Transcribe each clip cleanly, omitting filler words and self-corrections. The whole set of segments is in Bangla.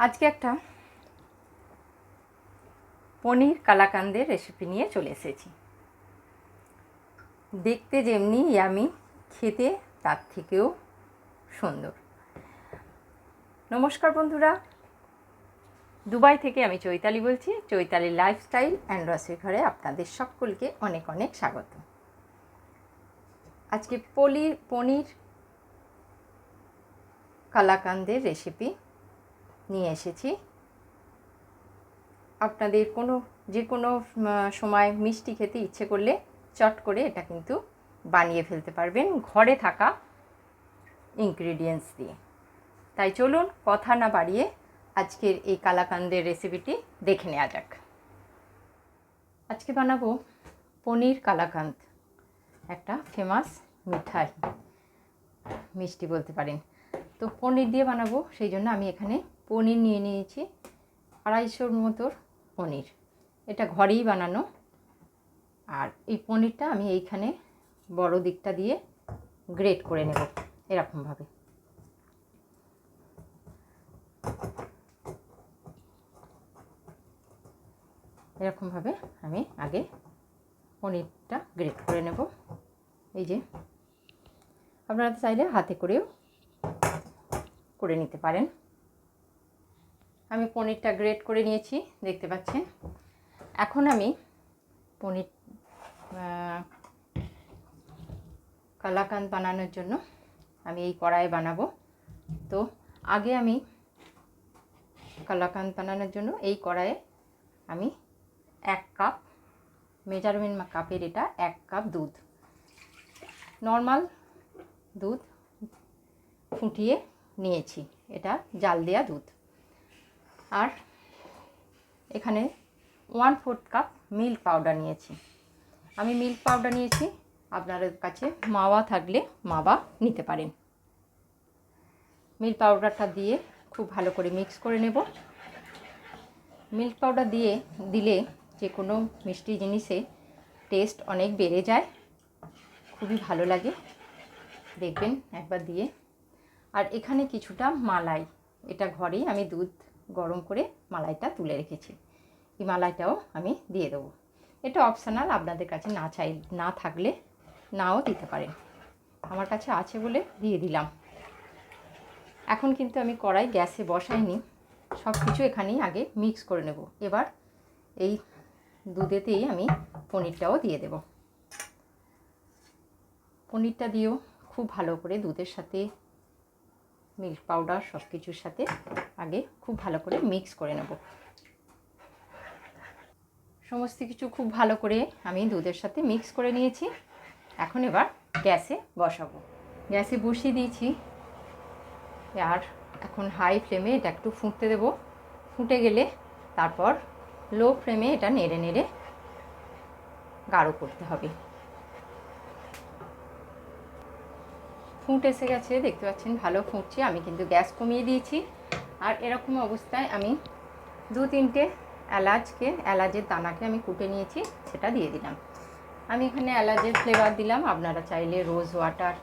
আজকে একটা পনির কালাকান্দের রেসিপি নিয়ে চলে এসেছি। দেখতে যেমনি ইয়ামি, খেতে তার থেকেও সুন্দর। নমস্কার বন্ধুরা, দুবাই থেকে আমি চৈতালি বলছি। চৈতালির লাইফস্টাইল অ্যান্ড রসের ঘরে আপনাদের সকলকে অনেক অনেক স্বাগত। আজকে পনির কালাকান্দের রেসিপি নিয়ে এসেছি। আপনাদের যে কোনো সময় মিষ্টি খেতে ইচ্ছে করলে চট করে এটা কিন্তু বানিয়ে ফেলতে পারবেন ঘরে থাকা ইনগ্রিডিয়েন্টস দিয়ে। তাই চলুন কথা না বাড়িয়ে আজকের এই কালাকান্দের রেসিপিটি দেখে নেওয়া যাক। আজকে বানাবো পনির কালাকান্দ, একটা ফেমাস মিষ্টি বলতে পারেন। তো পনির দিয়ে বানাবো, সেই জন্য আমি এখানে পনির নিয়ে নিয়েছি 250 মতোর পনির। এটা ঘরেই বানানো। আর এই পনিরটা আমি এইখানে বড় দিকটা দিয়ে গ্রেট করে নেব এরকমভাবে। এরকমভাবে আমি আগে পনিরটা গ্রেট করে নেব। এই যে, আপনারা চাইলে হাতে করেও করে নিতে পারেন। আমি পনিরটা গ্রেট করে নিয়েছি, দেখতে পাচ্ছেন। এখন আমি পনির কালাকান্দ বানানোর জন্য আমি এই কড়াইয়ে বানাবো। তো আগে আমি কালাকান্দ বানানোর জন্য এই কড়াইয়ে আমি 1 কাপ, মেজারমেন্ট কাপের এটা 1 কাপ দুধ, নর্মাল দুধ ফুটিয়ে নিয়েছি। এটা জাল দেওয়া দুধ। আর এখানে 1/4 কাপ মিল্ক পাউডার নিয়েছি। আমি মিল্ক পাউডার নিয়েছি, আপনাদের কাছে মাওয়া থাকলে মাওয়া নিতে পারেন। মিল্ক পাউডারটা দিয়ে খুব ভালো করে মিক্স করে নেব। মিল্ক পাউডার দিলে যে কোনো মিষ্টি জিনিসে টেস্ট অনেক বেড়ে যায়, খুবই ভালো লাগে, দেখবেন একবার দিয়ে। আর এখানে কিছুটা মালাই, এটা ঘরেই আমি দুধ গরম করে মালাইটা তুলে রেখেছি। এই মালাইটাও আমি দিয়ে দেবো। এটা অপশনাল, আপনাদের কাছে না থাকলে নাও দিতে পারেন। আমার কাছে আছে বলে দিয়ে দিলাম। এখন কিন্তু আমি কড়াই গ্যাসে বসাইনি, সব কিছু এখানেই আগে মিক্স করে নেব। এবার এই দুধেতেই আমি পনিরটাও দিয়ে দেব। পনিরটা দিয়েও খুব ভালো করে দুধের সাথে মিল্ক পাউডার সব কিছুর সাথে আগে খুব ভালো করে মিক্স করে নেব। সমস্ত কিছু খুব ভালো করে আমি দুধের সাথে মিক্স করে নিয়েছি। এখন এবার গ্যাসে বসাবো। গ্যাসে বসিয়ে দিয়েছি। আর এখন হাই ফ্লেমে এটা একটু ফুটতে দেব। ফুটে গেলে তারপর লো ফ্লেমে এটা নেড়ে নেড়ে গাঢ় করতে হবে। ফুট এসে গেছে, দেখতে পাচ্ছেন, ভালো ফুটছে। আমি কিন্তু গ্যাস কমিয়ে দিয়েছি। আর এরকম অবস্থায় আমি 2-3টে এলাচের দানাকে আমি কুটে নিয়েছি, সেটা দিয়ে দিলাম। আমি এখানে এলাচের ফ্লেভার দিলাম, আপনারা চাইলে রোজ ওয়াটার,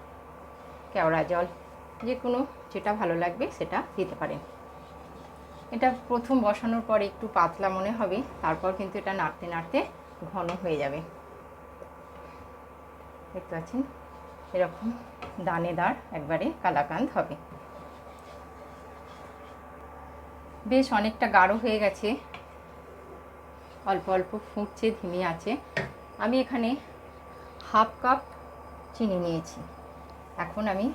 কেওড়া জল, যে কোনো যেটা ভালো লাগবে সেটা দিতে পারেন। এটা প্রথম বসানোর পরে একটু পাতলা মনে হবে, তারপর কিন্তু এটা নাড়তে নাড়তে ঘন হয়ে যাবে। দেখতে পাচ্ছেন, এরকম দানেদার একবারে কালাকান্দ হবে। বেশ অনেকটা গাঢ় হয়ে গেছে, অল্প অল্প ফুটছে ধিমি আছে। আমি এখানে 1/2 কাপ চিনি নিয়েছি। এখন আমি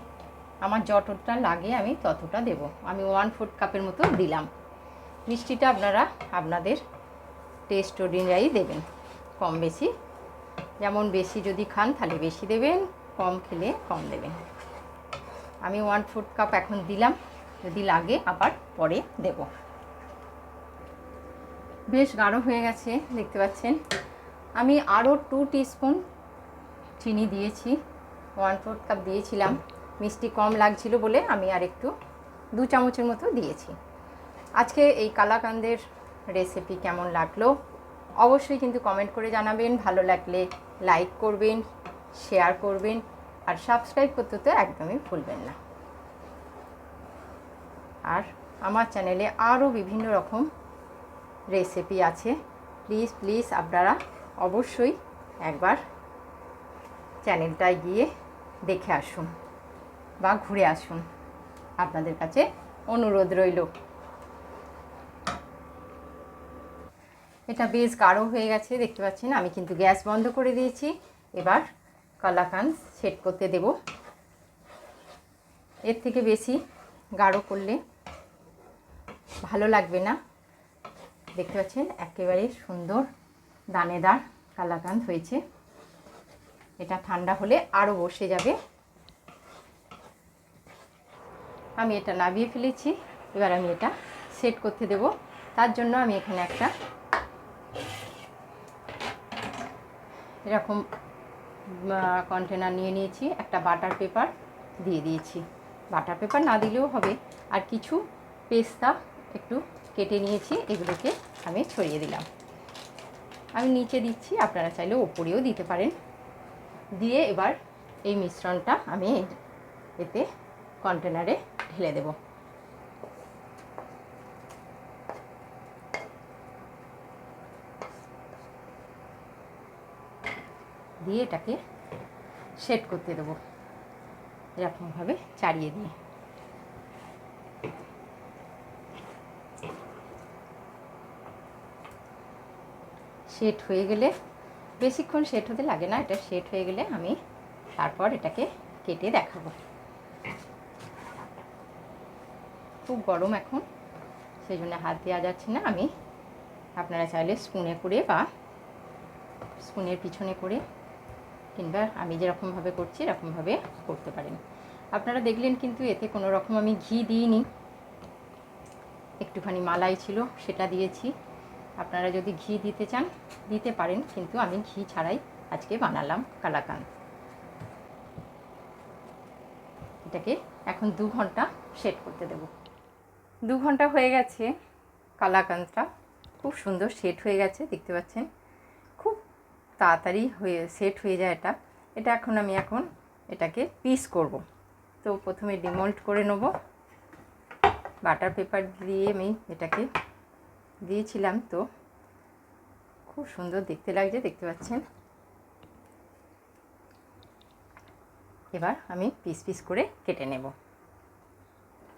আমার যতটা লাগে আমি ততটা দেব। আমি 1/4 কাপের মতো দিলাম। মিষ্টিটা আপনারা আপনাদের টেস্ট অনুযায়ী দেবেন, কম বেশি। যেমন বেশি যদি খান তাহলে বেশি দেবেন, কম খেলে কম দেবেন। আমি 1/4 কাপ এখন দিলাম, যদি লাগে আবার পরে দেব। বেশ গাঢ় হয়ে গেছে, দেখতে পাচ্ছেন। আমি আরও 2 টিস্পুন চিনি দিয়েছি। 1/4 কাপ দিয়েছিলাম, মিষ্টি কম লাগছিল বলে আমি আর একটু 2 চামচের মতো দিয়েছি। আজকে এই কালাকান্দের রেসিপি কেমন লাগলো অবশ্যই কিন্তু কমেন্ট করে জানাবেন। ভালো লাগলে লাইক করবেন, শেয়ার করবেন, আর সাবস্ক্রাইব করতে তো একদমই ভুলবেন না। আর আমার চ্যানেলে আরও বিভিন্ন রকম রেসিপি আছে। প্লিজ আপনারা অবশ্যই একবার চ্যানেলটায় গিয়ে দেখে আসুন বা ঘুরে আসুন, আপনাদের কাছে অনুরোধ রইল। এটা বেশ গাঢ় হয়ে গেছে, দেখতে পাচ্ছেন। আমি কিন্তু গ্যাস বন্ধ করে দিয়েছি। এবার কালাকাঁদ সেট করতে দেব। এর থেকে বেশি গাঢ় করলে ভালো লাগবে না। দেখতে পাচ্ছেন একেবারে সুন্দর দানেদার কালাকাঁদ হয়েছে। এটা ঠান্ডা হলে আরও বসে যাবে। আমি এটা নামিয়ে ফেলেছি। এবার আমি এটা সেট করতে দেব। তার জন্য আমি এখানে একটা এরকম কন্টেনার নিয়ে নিয়েছি, একটা বাটার পেপার দিয়ে দিয়েছি। বাটার পেপার না দিলেও হবে। আর কিছু পেস্তা একটু কেটে নিয়েছি, এগুলোকে আমি ছড়িয়ে দিলাম। আমি নিচে দিচ্ছি, আপনারা চাইলে ওপরেও দিতে পারেন। দিয়ে এবার এই মিশ্রণটা আমি এতে কন্টেনারে ঢেলে দেব। দিয়ে এটাকে সেট করতে দেবো এরকমভাবে চাড়িয়ে দিয়ে। সেট হয়ে গেলে, বেশিক্ষণ সেট হতে লাগে না, এটা সেট হয়ে গেলে আমি তারপর এটাকে কেটে দেখাবো। খুব গরম এখন, সেই জন্য হাত দেওয়া যাচ্ছে না। আমি আপনারা চাইলে স্পুনে করে বা স্পুনের পিছনে করে কিংবা আমি যেরকমভাবে করছি এরকমভাবে করতে পারেন। আপনারা দেখলেন কিন্তু এতে কোনো রকম আমি ঘি দিইনি, একটুখানি মালাই ছিল সেটা দিয়েছি। আপনারা যদি ঘি দিতে চান দিতে পারেন, কিন্তু আমি ঘি ছাড়াই আজকে বানালাম কালাকাঁদ। এটাকে এখন 2 ঘন্টা সেট করতে দেব। 2 ঘন্টা হয়ে গেছে, কালাকাঁদটা খুব সুন্দর সেট হয়ে গেছে, দেখতে পাচ্ছেন। খুব তাড়াতাড়ি সেট হয়ে যায় এটা। এখন আমি এটাকে পিস করব। তো প্রথমে ডিমোল্ড করে নেব। বাটার পেপার দিয়ে আমি এটাকে দিয়েছিলাম, তো খুব সুন্দর দেখতে লাগছে, দেখতে পাচ্ছেন। এবার আমি পিস করে কেটে নেব।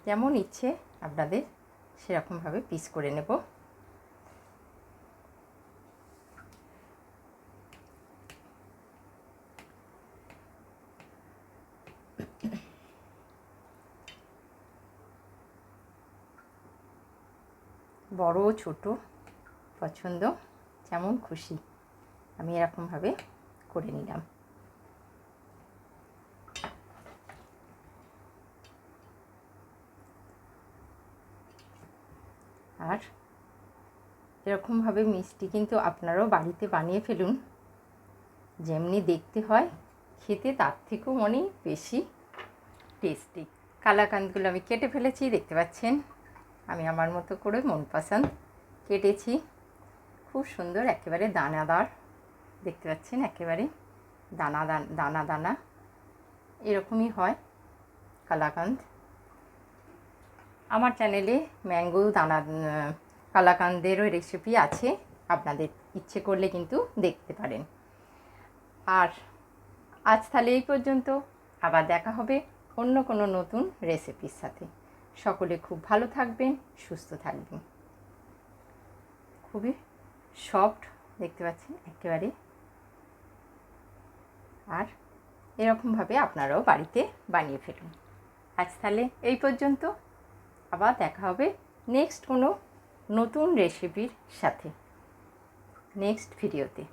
যেমন ইচ্ছে আপনাদের সেরকমভাবে পিস করে নেব। বড় ছোট পছন্দ, যেমন খুশি আমি এরকমভাবে করে নিলাম। আর এরকমভাবে মিষ্টি কিন্তু আপনারাও বাড়িতে বানিয়ে ফেলুন। যেমনি দেখতে হয়, খেতে তার থেকেও অনেক বেশি টেস্টি। কালাকাঁদগুলো আমি কেটে ফেলেছি, দেখতে পাচ্ছেন। আমি আমার মতো করে মন পছন্দ কেটেছি। খুব সুন্দর, একেবারে দানাদার, দেখতে পাচ্ছেন। একেবারে দানা দানা দানা এরকমই হয় কালাকাঁদ। আমার চ্যানেলে ম্যাঙ্গো দানা কালাকাঁদেরও রেসিপি আছে, আপনাদের ইচ্ছে করলে কিন্তু দেখতে পারেন। আর আজ তাহলে এই পর্যন্ত, আবার দেখা হবে অন্য কোনো নতুন রেসিপির সাথে। সকলে খুব ভালো থাকবেন, সুস্থ থাকবেন। খুবই সফট, দেখতে পাচ্ছেন একেবারে। আর এরকমভাবে আপনারাও বাড়িতে বানিয়ে ফেলুন। আজ তাহলে এই পর্যন্ত, আবার দেখা হবে নেক্সট কোনো নতুন রেসিপির সাথে, নেক্সট ভিডিওতে।